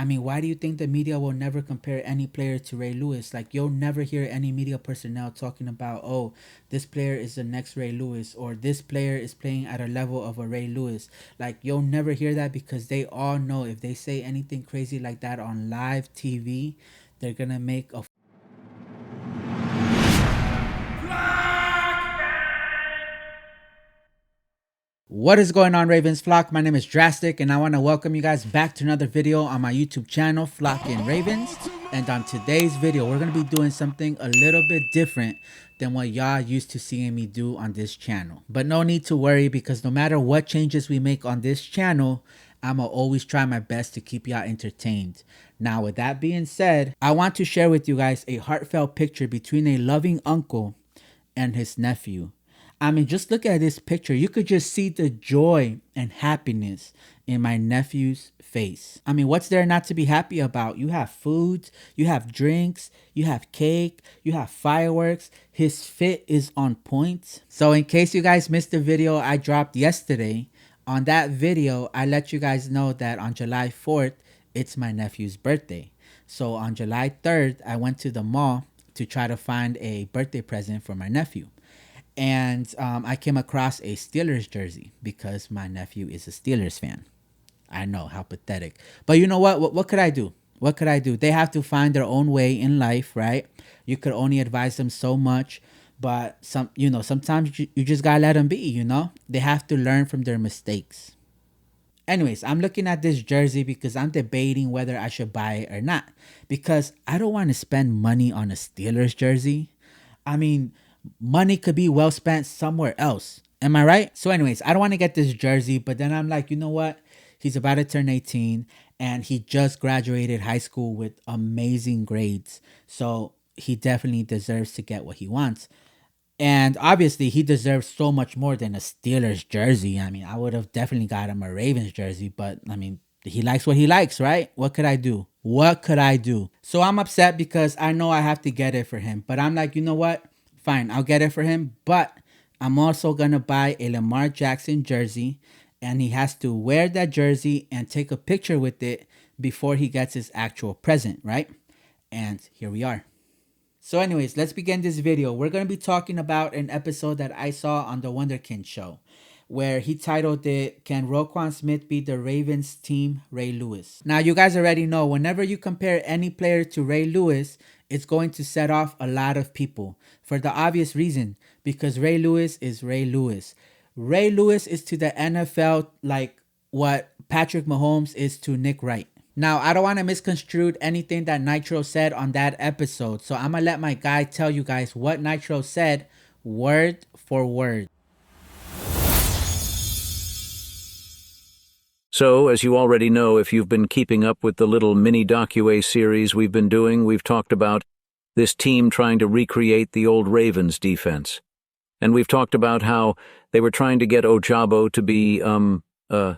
I mean, why do you think the media will never compare any player to Ray Lewis? Like, you'll never hear any media personnel talking about, oh, this player is the next Ray Lewis, or this player is playing at a level of a Ray Lewis. Like, you'll never hear that because they all know if they say anything crazy like that on live TV, they're gonna make a. What is going on, Ravens flock? My name is Drastic, and I want to welcome you guys back to another video on my YouTube channel, Flockin' Ravens. And on today's video, we're going to be doing something a little bit different than what y'all used to seeing me do on this channel. But no need to worry, because no matter what changes we make on this channel, I'ma always try my best to keep y'all entertained. Now, with that being said, I want to share with you guys a heartfelt picture between a loving uncle and his nephew. I mean, just look at this picture. You could just see the joy and happiness in my nephew's face. I mean, what's there not to be happy about? You have foods, you have drinks, you have cake, you have fireworks. His fit is on point. So in case you guys missed the video I dropped yesterday, on that video, I let you guys know that on July 4th, it's my nephew's birthday. So on July 3rd, I went to the mall to try to find a birthday present for my nephew. And I came across a Steelers jersey because my nephew is a Steelers fan. I know, how pathetic. But you know what? What could I do? What could I do? They have to find their own way in life, right? You could only advise them so much. But sometimes you just gotta let them be, They have to learn from their mistakes. Anyways, I'm looking at this jersey because I'm debating whether I should buy it or not. Because I don't want to spend money on a Steelers jersey. I mean, money could be well spent somewhere else. Am I right? So anyways, I don't want to get this jersey, but then I'm like, you know what? He's about to turn 18 and he just graduated high school with amazing grades. So he definitely deserves to get what he wants. And obviously he deserves so much more than a Steelers jersey. I mean, I would have definitely got him a Ravens jersey, but I mean, he likes what he likes, right? What could I do? What could I do? So I'm upset because I know I have to get it for him, but I'm like, you know what? Fine, I'll get it for him, but I'm also going to buy a Lamar Jackson jersey, and he has to wear that jersey and take a picture with it before he gets his actual present, right? And here we are. So anyways, let's begin this video. We're going to be talking about an episode that I saw on the Wunderkind show, where he titled it, Can Roquan Smith Be the Ravens Team Ray Lewis? Now, you guys already know, whenever you compare any player to Ray Lewis, it's going to set off a lot of people for the obvious reason, because Ray Lewis is Ray Lewis. Ray Lewis is to the NFL like what Patrick Mahomes is to Nick Wright. Now, I don't want to misconstrue anything that Nitro said on that episode, so I'm going to let my guy tell you guys what Nitro said word for word. So, as you already know, if you've been keeping up with the little mini docu series we've been doing, we've talked about this team trying to recreate the old Ravens defense. And we've talked about how they were trying to get Ojabo to be,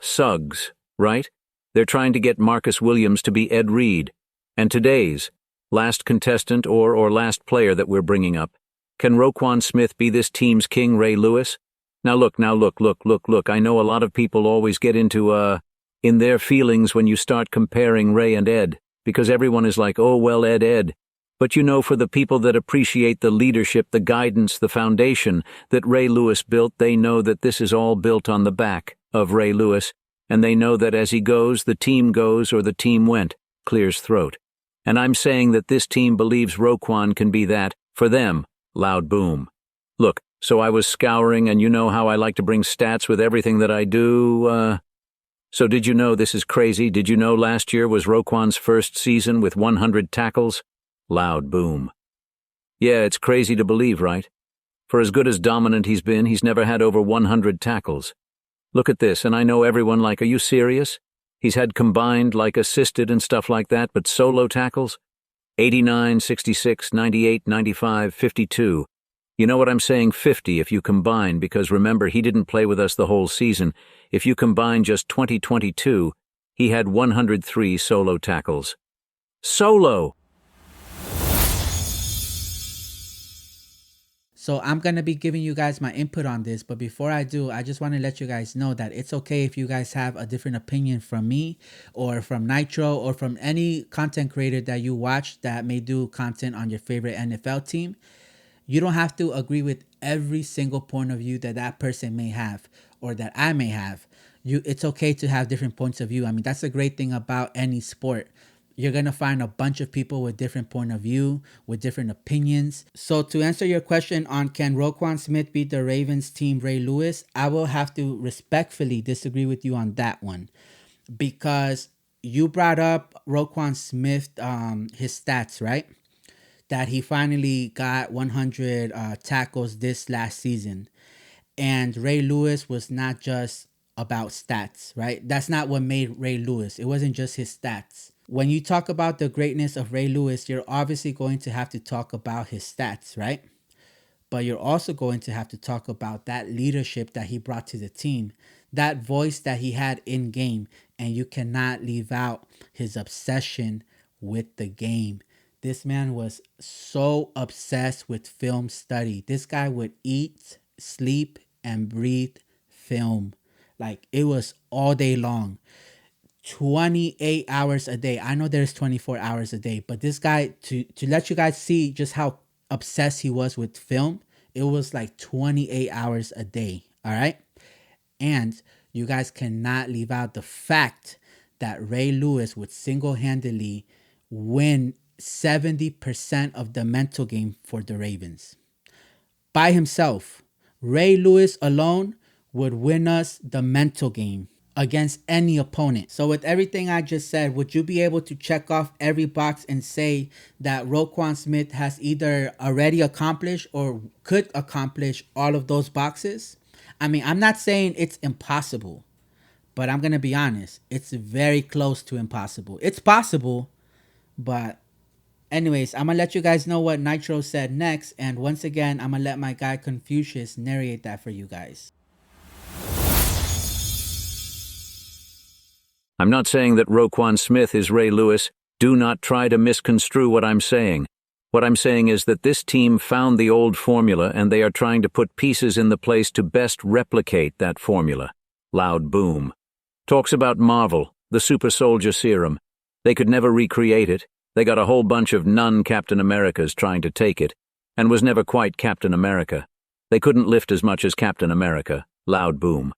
Suggs, right? They're trying to get Marcus Williams to be Ed Reed. And today's last contestant or last player that we're bringing up, can Roquan Smith be this team's King Ray Lewis? Now look. I know a lot of people always get into, in their feelings when you start comparing Ray and Ed, because everyone is like, oh, well, Ed. But you know, for the people that appreciate the leadership, the guidance, the foundation that Ray Lewis built, they know that this is all built on the back of Ray Lewis, and they know that as he goes, the team goes, or the team went, clears throat. And I'm saying that this team believes Roquan can be that, for them, loud boom. Look, so I was scouring, and you know how I like to bring stats with everything that I do, So did you know this is crazy? Did you know last year was Roquan's first season with 100 tackles? Loud boom. Yeah, it's crazy to believe, right? For as good as dominant he's been, he's never had over 100 tackles. Look at this, and I know everyone like, are you serious? He's had combined, like assisted and stuff like that, but solo tackles? 89, 66, 98, 95, 52. You know what I'm saying? 50 if you combine, because remember, he didn't play with us the whole season. If you combine just 2022, he had 103 solo tackles. Solo! So I'm going to be giving you guys my input on this. But before I do, I just want to let you guys know that it's okay if you guys have a different opinion from me or from Nitro or from any content creator that you watch that may do content on your favorite NFL team. You don't have to agree with every single point of view that that person may have or that I may have. It's okay to have different points of view. I mean, that's a great thing about any sport. You're going to find a bunch of people with different point of view, with different opinions. So to answer your question on can Roquan Smith beat the Ravens team Ray Lewis, I will have to respectfully disagree with you on that one, because you brought up Roquan Smith, his stats, right? That he finally got 100 tackles this last season. And Ray Lewis was not just about stats, right? That's not what made Ray Lewis. It wasn't just his stats. When you talk about the greatness of Ray Lewis, you're obviously going to have to talk about his stats, right? But you're also going to have to talk about that leadership that he brought to the team, that voice that he had in game, and you cannot leave out his obsession with the game. This man was so obsessed with film study. This guy would eat, sleep, and breathe film. Like, it was all day long. 28 hours a day. I know there's 24 hours a day, but this guy, to let you guys see just how obsessed he was with film, it was like 28 hours a day. All right. And you guys cannot leave out the fact that Ray Lewis would single-handedly win 70% of the mental game for the Ravens. By himself, Ray Lewis alone would win us the mental game against any opponent. So with everything I just said, would you be able to check off every box and say that Roquan Smith has either already accomplished or could accomplish all of those boxes? I mean, I'm not saying it's impossible, but I'm going to be honest. It's very close to impossible. It's possible, but anyways, I'm going to let you guys know what Nitro said next. And once again, I'm going to let my guy Confucius narrate that for you guys. I'm not saying that Roquan Smith is Ray Lewis. Do not try to misconstrue what I'm saying. What I'm saying is that this team found the old formula and they are trying to put pieces in the place to best replicate that formula. Loud boom. Talks about Marvel, the super soldier serum. They could never recreate it. They got a whole bunch of non-Captain Americas trying to take it, and was never quite Captain America. They couldn't lift as much as Captain America. Loud boom.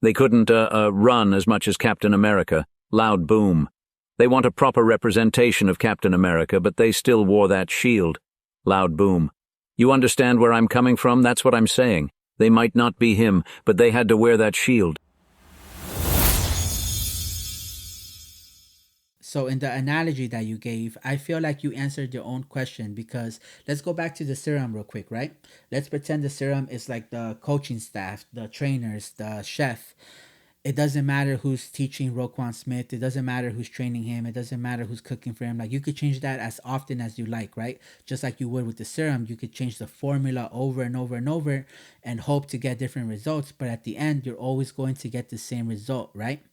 They couldn't run as much as Captain America. Loud boom. They want a proper representation of Captain America, but they still wore that shield. Loud boom. You understand where I'm coming from? That's what I'm saying. They might not be him, but they had to wear that shield. So in the analogy that you gave, I feel like you answered your own question, because let's go back to the serum real quick, right? Let's pretend the serum is like the coaching staff, the trainers, the chef. It doesn't matter who's teaching Roquan Smith. It doesn't matter who's training him. It doesn't matter who's cooking for him. Like, you could change that as often as you like, right? Just like you would with the serum, you could change the formula over and over and over and hope to get different results. But at the end, you're always going to get the same result, right?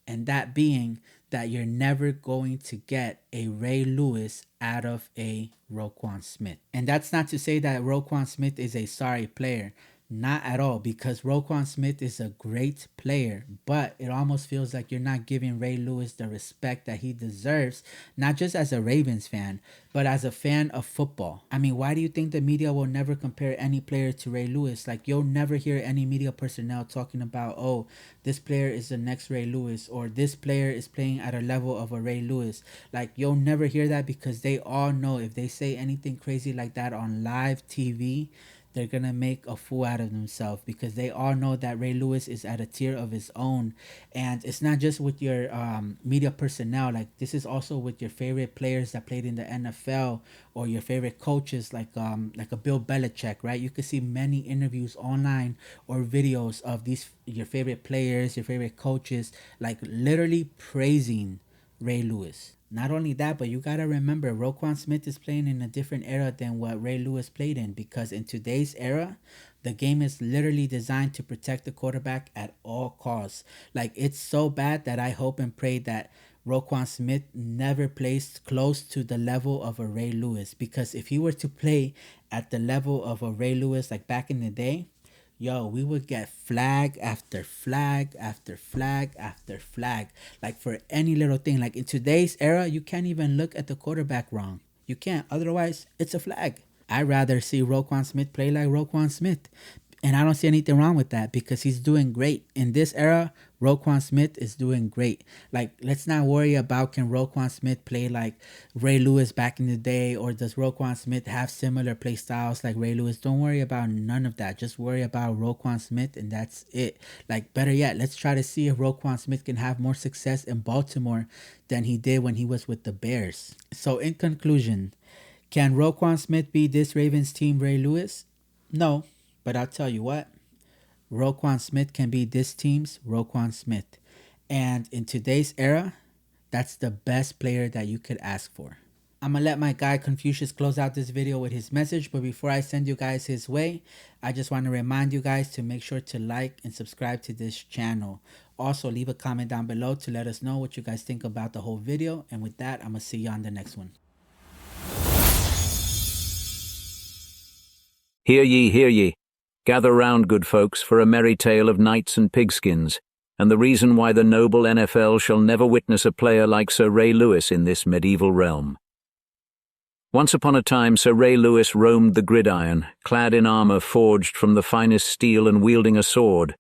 And that being that you're never going to get a Ray Lewis out of a Roquan Smith. And that's not to say that Roquan Smith is a sorry player. Not at all, because Roquan Smith is a great player, but it almost feels like you're not giving Ray Lewis the respect that he deserves, not just as a Ravens fan, but as a fan of football. I mean, why do you think the media will never compare any player to Ray Lewis? Like, you'll never hear any media personnel talking about, oh, this player is the next Ray Lewis, or this player is playing at a level of a Ray Lewis. Like, you'll never hear that, because they all know if they say anything crazy like that on live TV, they're going to make a fool out of themselves, because they all know that Ray Lewis is at a tier of his own. And it's not just with your media personnel. Like, this is also with your favorite players that played in the NFL, or your favorite coaches like a Bill Belichick, right? You could see many interviews online or videos of these your favorite players, your favorite coaches, like literally praising Ray Lewis. Not only that, but you got to remember, Roquan Smith is playing in a different era than what Ray Lewis played in, because in today's era, the game is literally designed to protect the quarterback at all costs. Like, it's so bad that I hope and pray that Roquan Smith never plays close to the level of a Ray Lewis, because if he were to play at the level of a Ray Lewis like back in the day, yo, we would get flag after flag after flag after flag, like for any little thing. Like in today's era, you can't even look at the quarterback wrong. You can't. Otherwise, it's a flag. I'd rather see Roquan Smith play like Roquan Smith. And I don't see anything wrong with that, because he's doing great. In this era, Roquan Smith is doing great. Like, let's not worry about can Roquan Smith play like Ray Lewis back in the day, or does Roquan Smith have similar play styles like Ray Lewis. Don't worry about none of that. Just worry about Roquan Smith, and that's it. Like, better yet, let's try to see if Roquan Smith can have more success in Baltimore than he did when he was with the Bears. So in conclusion, can Roquan Smith be this Ravens team Ray Lewis? No. But I'll tell you what, Roquan Smith can be this team's Roquan Smith. And in today's era, that's the best player that you could ask for. I'm going to let my guy Confucius close out this video with his message. But before I send you guys his way, I just want to remind you guys to make sure to like and subscribe to this channel. Also, leave a comment down below to let us know what you guys think about the whole video. And with that, I'm going to see you on the next one. Hear ye, hear ye. Gather round, good folks, for a merry tale of knights and pigskins, and the reason why the noble NFL shall never witness a player like Sir Ray Lewis in this medieval realm. Once upon a time, Sir Ray Lewis roamed the gridiron, clad in armor forged from the finest steel and wielding a sword.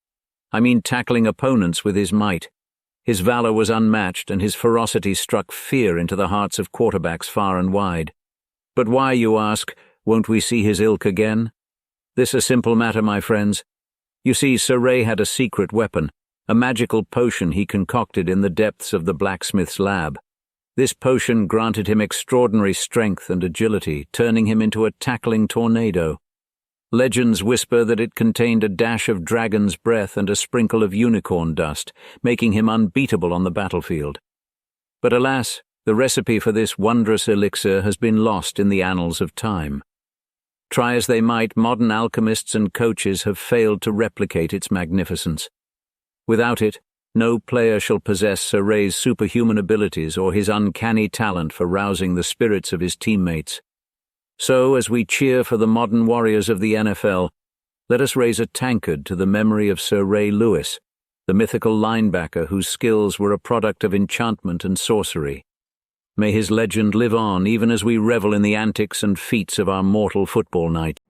I mean tackling opponents with his might. His valor was unmatched, and his ferocity struck fear into the hearts of quarterbacks far and wide. But why, you ask, won't we see his ilk again? This a simple matter, my friends. You see, Sir Ray had a secret weapon, a magical potion he concocted in the depths of the blacksmith's lab. This potion granted him extraordinary strength and agility, turning him into a tackling tornado. Legends whisper that it contained a dash of dragon's breath and a sprinkle of unicorn dust, making him unbeatable on the battlefield. But alas, the recipe for this wondrous elixir has been lost in the annals of time. Try as they might, modern alchemists and coaches have failed to replicate its magnificence. Without it, no player shall possess Sir Ray's superhuman abilities or his uncanny talent for rousing the spirits of his teammates. So, as we cheer for the modern warriors of the NFL, let us raise a tankard to the memory of Sir Ray Lewis, the mythical linebacker whose skills were a product of enchantment and sorcery. May his legend live on even as we revel in the antics and feats of our mortal football knight.